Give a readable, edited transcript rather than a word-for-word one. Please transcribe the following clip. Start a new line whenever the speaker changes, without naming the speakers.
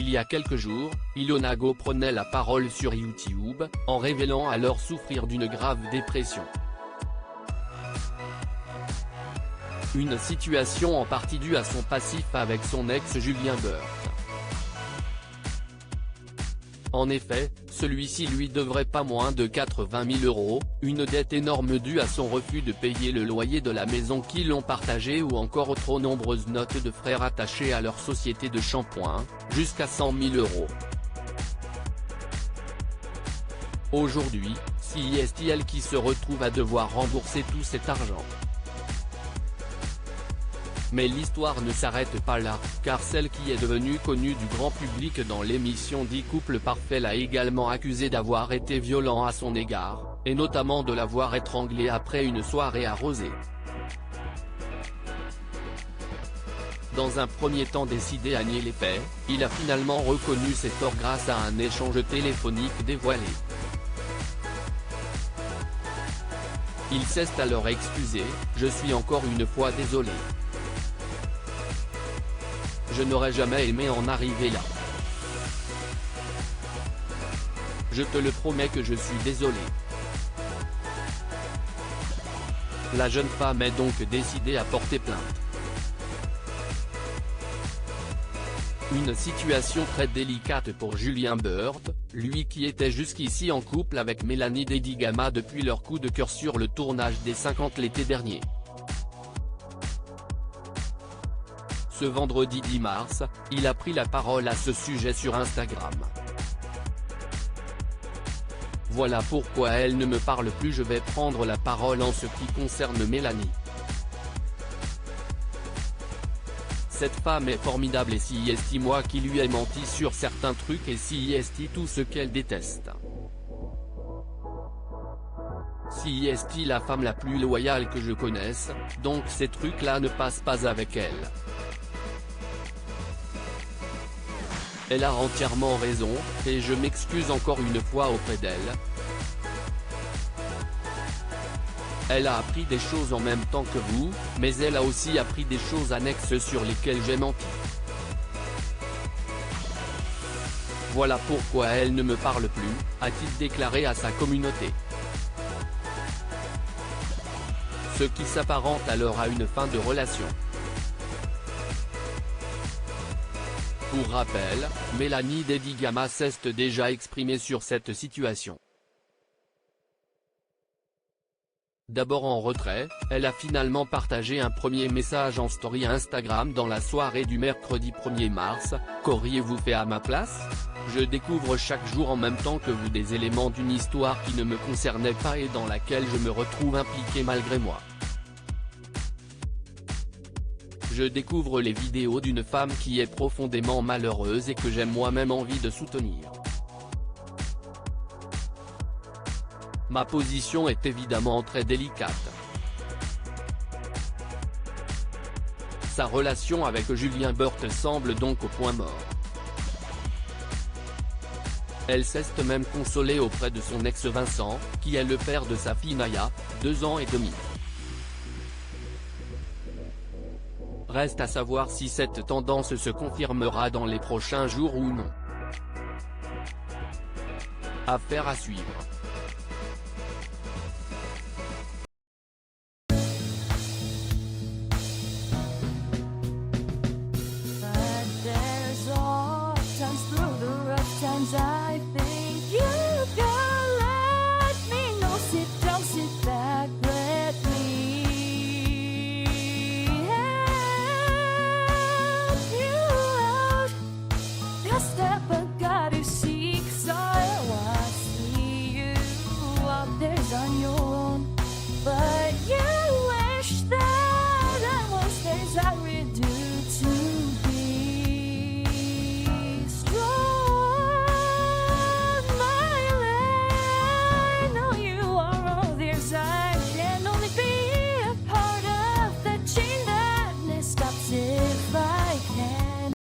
Il y a quelques jours, Ilona Go prenait la parole sur YouTube, en révélant alors souffrir d'une grave dépression. Une situation en partie due à son passif avec son ex Julien Burt. En effet, celui-ci lui devrait pas moins de 80 000 €, une dette énorme due à son refus de payer le loyer de la maison qu'ils ont partagée ou encore trop nombreuses notes de frais rattachées à leur société de shampoing, jusqu'à 100 000 €. Aujourd'hui, c'est elle qui se retrouve à devoir rembourser tout cet argent. Mais l'histoire ne s'arrête pas là, car celle qui est devenue connue du grand public dans l'émission dit Couple Parfait l'a également accusé d'avoir été violent à son égard, et notamment de l'avoir étranglé après une soirée arrosée. Dans un premier temps décidé à nier les faits, il a finalement reconnu ses torts grâce à un échange téléphonique dévoilé. Il s'est alors excusé, « Je suis encore une fois désolé. Je n'aurais jamais aimé en arriver là. Je te le promets que je suis désolé. » La jeune femme est donc décidée à porter plainte. Une situation très délicate pour Julien Burt, lui qui était jusqu'ici en couple avec Mélanie Dedigama depuis leur coup de cœur sur le tournage des 50 l'été dernier. Ce vendredi 10 mars, il a pris la parole à ce sujet sur Instagram. Voilà pourquoi elle ne me parle plus, je vais prendre la parole en ce qui concerne Mélanie. Cette femme est formidable et c'est moi qui lui ai menti sur certains trucs et c'est tout ce qu'elle déteste. C'est la femme la plus loyale que je connaisse, donc ces trucs-là ne passent pas avec elle. Elle a entièrement raison, et je m'excuse encore une fois auprès d'elle. Elle a appris des choses en même temps que vous, mais elle a aussi appris des choses annexes sur lesquelles j'ai menti. Voilà pourquoi elle ne me parle plus, a-t-il déclaré à sa communauté. Ce qui s'apparente alors à une fin de relation. Pour rappel, Mélanie Dedigama s'est déjà exprimée sur cette situation. D'abord en retrait, elle a finalement partagé un premier message en story Instagram dans la soirée du mercredi 1er mars, « Qu'auriez-vous fait à ma place ? Je découvre chaque jour en même temps que vous des éléments d'une histoire qui ne me concernait pas et dans laquelle je me retrouve impliqué malgré moi. Je découvre les vidéos d'une femme qui est profondément malheureuse et que j'ai moi-même envie de soutenir. Ma position est évidemment très délicate. Sa relation avec Julien Burt semble donc au point mort. Elle s'est même consolée auprès de son ex Vincent, qui est le père de sa fille Naya, 2 ans et demi. Reste à savoir si cette tendance se confirmera dans les prochains jours ou non. Affaire à suivre.